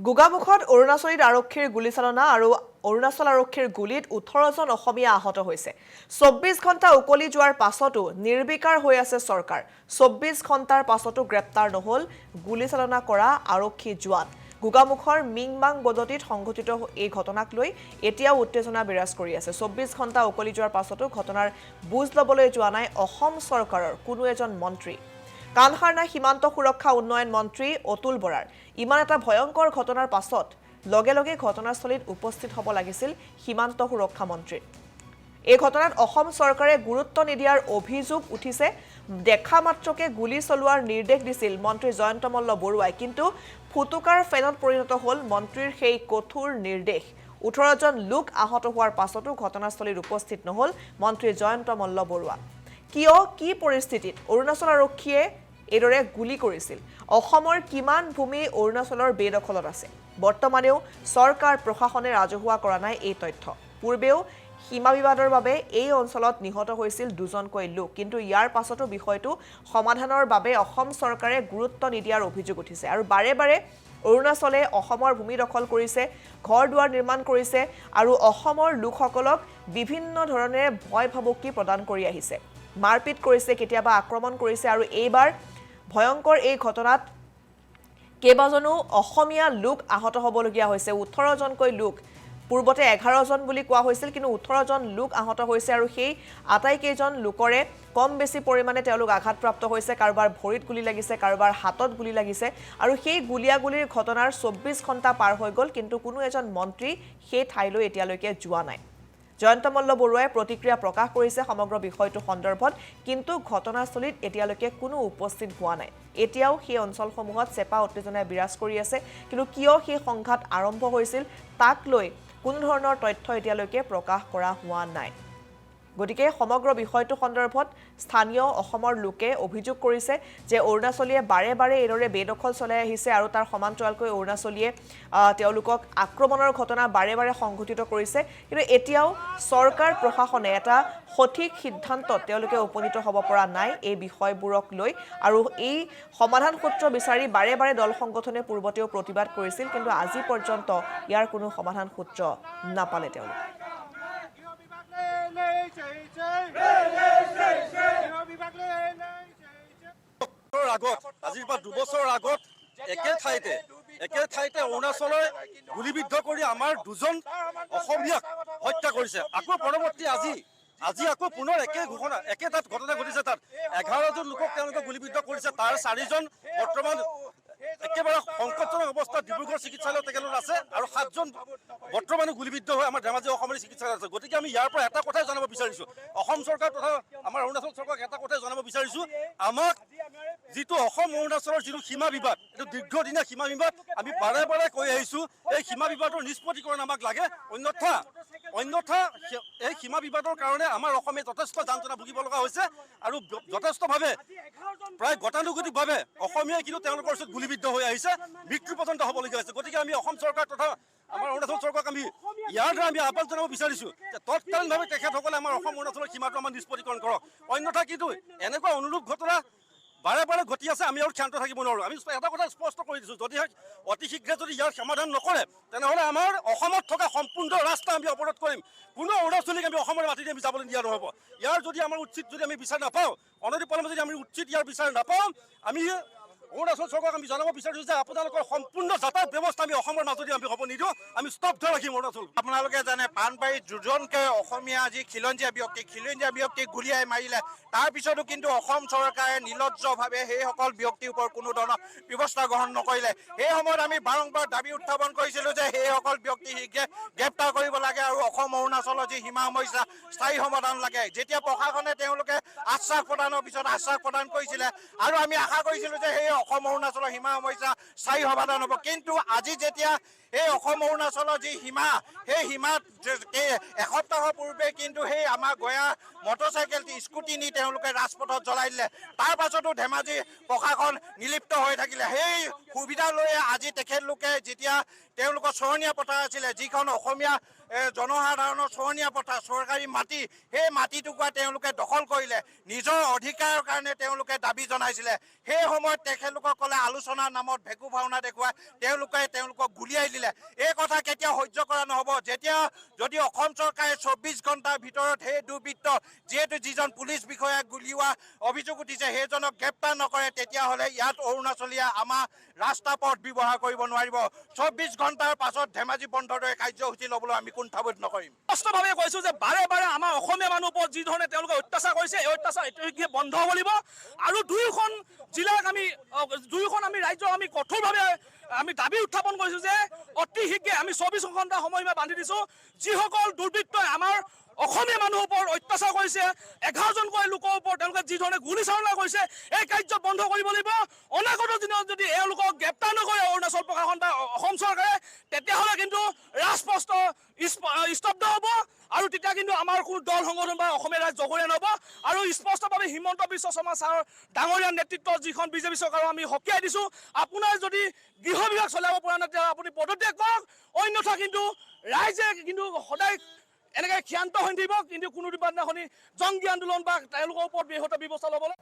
গোগামুখত অৰুণাচলীত আৰক্ষীৰ গুলীচালনা আৰু অৰুণাচল আৰক্ষীৰ গুলীত 18জন অসমীয়া আহত হৈছে। 24 ঘণ্টা উকলি যোৱাৰ পাছতো নিৰ্বিকাৰ হৈ আছে চৰকাৰ। 24 ঘণ্টাৰ পাছতো গ্ৰেপ্তাৰ নহল গুলীচালনা কৰা আৰক্ষী জোৱান। গোগামুখৰ মিংমাং বদতিত সংঘটিত এই ঘটনাক লৈ এতিয়াও উত্তেজনা বিৰাজ কৰি আছে। 24 ঘণ্টা উকলি যোৱাৰ পাছতো ঘটনাৰ বুজ ল'বলৈ যোৱা নাই অসম চৰকাৰৰ কোনো এজন মন্ত্ৰী। কাণসাৰ নাই সীমান্ত সুৰক্ষা উন্নয়ন মন্ত্ৰী অতুল বৰাৰ। ইমান এটা ভয়ংকৰ ঘটনাৰ পাছত লগে লগে ঘটনাস্থলীত উপস্থিত হ'ব লাগিছিল সীমান্ত সুৰক্ষা মন্ত্ৰী। এই ঘটনাত অসম চৰকাৰে গুৰুত্ব নিদিয়াৰ অভিযোগ উঠিছে। দেখা মাত্ৰকে গুলী চলোৱাৰ নিৰ্দেশ দিছিল মন্ত্ৰী জয়ন্ত মল্ল বৰুৱাই, কিন্তু ফুটুকাৰ ফেনত পৰিণত হ'ল মন্ত্ৰীৰ সেই কঠোৰ নিৰ্দেশ। 18জন লোক আহত হোৱাৰ পাছতো ঘটনাস্থলীত উপস্থিত নহল মন্ত্ৰী জয়ন্ত মল্ল বৰুৱা। কিয় কি পৰিস্থিতিত অৰুণাচল আৰক্ষীয়ে এইদৰে গুলী কৰিছিল? অসমৰ কিমান ভূমি অৰুণাচলৰ বেদখলত আছে? বৰ্তমানেও চৰকাৰ প্ৰশাসনে ৰাজহুৱা কৰা নাই এই তথ্য। পূৰ্বেও সীমা বিবাদৰ বাবে এই অঞ্চলত নিহত হৈছিল 2জনকৈ লোক, কিন্তু ইয়াৰ পাছতো বিষয়টো সমাধানৰ বাবে অসম চৰকাৰে গুৰুত্ব নিদিয়াৰ অভিযোগ উঠিছে। আৰু বাৰে বাৰে অৰুণাচলে অসমৰ ভূমি দখল কৰিছে, ঘৰ দুৱাৰ নিৰ্মাণ কৰিছে আৰু অসমৰ লোকসকলক বিভিন্ন ধৰণে ভয় ভাবুকি প্ৰদান কৰি আহিছে। মাৰপিট কৰিছে, কেতিয়াবা আক্ৰমণ কৰিছে আৰু এইবাৰ ভয়ংকৰ এই ঘটনাত কেইবাজনো অসমীয়া লোক আহত হ'বলগীয়া হৈছে। 18জনকৈ লোক, পূৰ্বতে 11জন বুলি কোৱা হৈছিল, কিন্তু 18জন লোক আহত হৈছে আৰু সেই আটাইকেইজন লোকৰে কম বেছি পৰিমাণে তেওঁলোক আঘাতপ্ৰাপ্ত হৈছে। কাৰোবাৰ ভৰিত গুলী লাগিছে, কাৰোবাৰ হাতত গুলী লাগিছে আৰু সেই গুলীয়াগুলীৰ ঘটনাৰ 24 ঘণ্টা পাৰ হৈ গ'ল, কিন্তু কোনো এজন মন্ত্ৰী সেই ঠাইলৈ এতিয়ালৈকে যোৱা নাই। জয়ন্ত মল্ল বৰুৱাই প্ৰতিক্ৰিয়া প্ৰকাশ কৰিছে সমগ্ৰ বিষয়টো সন্দৰ্ভত, কিন্তু ঘটনাস্থলীত এতিয়ালৈকে কোনো উপস্থিত হোৱা নাই। এতিয়াও সেই অঞ্চলসমূহত চেপা উত্তেজনাই বিৰাজ কৰি আছে, কিন্তু কিয় সেই সংঘাত আৰম্ভ হৈছিল তাক লৈ কোনো ধৰণৰ তথ্য এতিয়ালৈকে প্ৰকাশ কৰা হোৱা নাই। গতিকে সমগ্ৰ বিষয়টো সন্দৰ্ভত স্থানীয় অসমৰ লোকে অভিযোগ কৰিছে যে অৰুণাচলীয়ে বাৰে বাৰে এইদৰে বেদখল চলাই আহিছে আৰু তাৰ সমান্তৰালকৈ অৰুণাচলীয়ে তেওঁলোকক আক্ৰমণৰ ঘটনা বাৰে বাৰে সংঘটিত কৰিছে, কিন্তু এতিয়াও চৰকাৰ প্ৰশাসনে এটা সঠিক সিদ্ধান্তত তেওঁলোকে উপনীত হ'ব পৰা নাই এই বিষয়বোৰক লৈ। আৰু এই সমাধান সূত্ৰ বিচাৰি বাৰে বাৰে দল সংগঠনে পূৰ্বতেও প্ৰতিবাদ কৰিছিল, কিন্তু আজি পৰ্যন্ত ইয়াৰ কোনো সমাধান সূত্ৰ নাপালে তেওঁলোকে। আজিৰ পৰা 2 বছৰ আগত একে ঠাইতে অৰুণাচলৰ গুলীবিদ্ধ কৰি আমাৰ 2জন অসমীয়াক হত্যা কৰিছে। আকৌ পৰৱৰ্তী আজি আকৌ পুনৰ একে তাত ঘটনা ঘটিছে। তাত 11জন লোকক তেওঁলোকে গুলীবিদ্ধ কৰিছে। তাৰ 4জন বৰ্তমান একেবাৰে সংকটজনক অৱস্থাত ডিব্ৰুগড় চিকিৎসালয়ত তেখেতলোক আছে আৰু 7জন বৰ্তমানে গুলীবিদ্ধ হৈ আমাৰ ধেমাজি অসমৰ চিকিৎসালয়ত আছে। গতিকে আমি ইয়াৰ পৰা এটা কথাই জনাব বিচাৰিছোঁ, অসম চৰকাৰ তথা আমাৰ অৰুণাচল চৰকাৰক এটা কথাই জনাব বিচাৰিছোঁ, আমাক যিটো অসম অৰুণাচলৰ যিটো সীমা বিবাদ, এইটো দীৰ্ঘদিনীয়া সীমা বিবাদ, আমি বাৰে বাৰে কৈ আহিছোঁ এই সীমা বিবাদৰ নিষ্পত্তিকৰণ আমাক লাগে। অন্যথা এই সীমা বিবাদৰ কাৰণে আমাৰ অসমে যথেষ্ট যান্ত্ৰণা ভুগিব লগা হৈছে আৰু যথেষ্টভাৱে প্ৰায় গতানুগতিকভাৱে অসমীয়াই কিন্তু তেওঁলোকৰ ওচৰত গুলীবিদ্ধ হৈ আহিছে, মৃত্যু পৰ্যন্ত হ'বলগীয়া হৈছে। গতিকে আমি অসম চৰকাৰ তথা আমাৰ অৰুণাচল চৰকাৰক আমি ইয়াৰ দ্বাৰা আমি আহ্বান জনাব বিচাৰিছোঁ যে তৎকালীনভাৱে তেখেতসকলে আমাৰ অসম অৰুণাচলৰ সীমাটো আমাৰ নিষ্পত্তিকৰণ কৰক। অন্যথা কিন্তু এনেকুৱা অনুৰূপ ঘটনা বাৰে বাৰে ঘটি আছে, আমি আৰু ক্ষান্ত থাকিব নোৱাৰোঁ। আমি এটা কথা স্পষ্ট কৰি দিছোঁ, যদিহে অতি শীঘ্ৰে যদি ইয়াৰ সমাধান নকৰে তেনেহ'লে আমাৰ অসমত থকা সম্পূৰ্ণ ৰাস্তা আমি অৱৰোধ কৰিম। কোনো অৰুণাচলীক আমি অসমৰ মাটিতে আমি যাবলৈ দিয়া নহ'ব। ইয়াৰ যদি আমাৰ উচিত যদি আমি বিচাৰ নাপাওঁ, অনতিপলমে যদি আমি উচিত ইয়াৰ বিচাৰ নাপাওঁ, আমি অৰুণাচল চৰকাৰক আমি জনাব বিচাৰিছোঁ যে আপোনালোকৰ সম্পূৰ্ণ যাতায়াত ব্যৱস্থা আমি অসমৰ মাজতে আমি হ'ব নিদিওঁ, আমি স্তব্ধ ৰাখিম অৰুণাচল। আপোনালোকে জানে পাণবাৰীত 2জনকৈ অসমীয়া যি খিলঞ্জীয়া ব্যক্তিক গুলীয়াই মাৰিলে, তাৰপিছতো কিন্তু অসম চৰকাৰে নিৰ্লজ্জভাৱে সেইসকল ব্যক্তিৰ ওপৰত কোনো ধৰণৰ ব্যৱস্থা গ্ৰহণ নকৰিলে। সেই সময়ত আমি বাৰম্বাৰ দাবী উত্থাপন কৰিছিলোঁ যে সেইসকল ব্যক্তি শীঘ্ৰে গ্ৰেপ্তাৰ কৰিব লাগে আৰু অসম অৰুণাচলৰ যি সীমা সমস্যা স্থায়ী সমাধান লাগে। যেতিয়া প্ৰশাসনে তেওঁলোকে আশ্বাস প্ৰদানৰ পিছত আশ্বাস প্ৰদান কৰিছিলে আৰু আমি আশা কৰিছিলোঁ যে সেই অসম অৰুণাচলৰ সীমা সমস্যা স্থায়ী সমাধান হ'ব, কিন্তু আজি যেতিয়া এই অসম অৰুণাচলৰ যি সীমা, সেই সীমাত এসপ্তাহৰ পূৰ্বে কিন্তু সেই আমাৰ গঞা মটৰচাইকেল স্কুটি নি তেওঁলোকে ৰাজপথত জ্বলাই দিলে। তাৰ পাছতো ধেমাজি প্ৰশাসন নিলিপ্ত হৈ থাকিলে। সেই সুবিধা লৈয়ে আজি তেখেতলোকে যেতিয়া তেওঁলোকৰ চৰণীয়া পথাৰ আছিলে, যিখন অসমীয়া জনসাধাৰণৰ চৰণীয়া পথাৰ, চৰকাৰী মাটি, সেই মাটিটুকুৰা তেওঁলোকে দখল কৰিলে, নিজৰ অধিকাৰৰ কাৰণে তেওঁলোকে দাবী জনাইছিলে। সেই সময়ত তেখেতলোকসকলে আলোচনাৰ নামত ভেকু ভাওনা দেখুৱাই তেওঁলোকক গুলিয়াই দিলে। এই কথা কেতিয়াও সহ্য কৰা নহ'ব। যেতিয়া যদি অসম চৰকাৰে 24 ঘণ্টাৰ ভিতৰত সেই দুৰ্বৃত্ত যিজন পুলিচ বিষয়াক গুলিওৱা অভিযোগ উঠিছে সেইজনক গ্ৰেপ্তাৰ নকৰে, তেতিয়াহ'লে ইয়াত অৰুণাচলীয়া আমাৰ ৰাস্তা পথ ব্যৱহাৰ কৰিব নোৱাৰিব। 24 ঘণ্টাৰ পাছত ধেমাজি বন্ধৰ দৰে কাৰ্যসূচী ল'বলৈ আমি কুণ্ঠাবোধ নকৰিম। স্পষ্টভাৱে কৈছোঁ যে বাৰে বাৰে আমাৰ অসমীয়া মানুহৰ ওপৰত যি ধৰণে তেওঁলোকে অত্যাচাৰ কৰিছে, এই অত্যাচাৰ এতিয়া বন্ধ হ'ব লাগিব। আৰু দুয়োখন জিলাক দুয়োখন ৰাজ্যক আমি কঠোৰভাৱে আমি দাবী উত্থাপন কৰিছোঁ যে অতি শীঘ্ৰে আমি 24 ঘণ্টা সময়সীমা বান্ধি দিছোঁ। যিসকল দুৰ্বৃত্তই আমাৰ অসমীয়া মানুহৰ ওপৰত অত্যাচাৰ কৰিছে, 11জনকৈ লোকৰ ওপৰত তেওঁলোকে যি ধৰণে গুলীচালনা কৰিছে, এই কাৰ্য বন্ধ কৰিব লাগিব। অনাগত দিনত যদি এওঁলোকক গ্ৰেপ্তাৰ নকৰে অৰুণাচল প্ৰশাসন বা অসম চৰকাৰে, তেতিয়াহ'লে কিন্তু ৰাজপথ স্তব্ধ হ'ব আৰু তেতিয়া কিন্তু আমাৰ কোনো দল সংগঠন বা অসমীয়া ৰাইজ জগৰীয়া নহ'ব। আৰু স্পষ্টভাৱে হিমন্ত বিশ্ব শৰ্মা ছাৰৰ ডাঙৰীয়া নেতৃত্বত যিখন বিজেপি চৰকাৰক আমি সকীয়াই দিছোঁ। আপোনাৰ যদি গৃহ বিভাগ চলাব পৰা নাই তেতিয়া আপুনি পদত্যাগ কৰক, অন্যথা কিন্তু ৰাইজে কিন্তু সদায় এনেকৈ ক্ষান্ত হৈ থাকিব। কিন্তু কোনো দিনাখনি জংগী আন্দোলন বা তেওঁলোকৰ ওপৰত বৃহৎ ব্যৱস্থা ল'বলৈ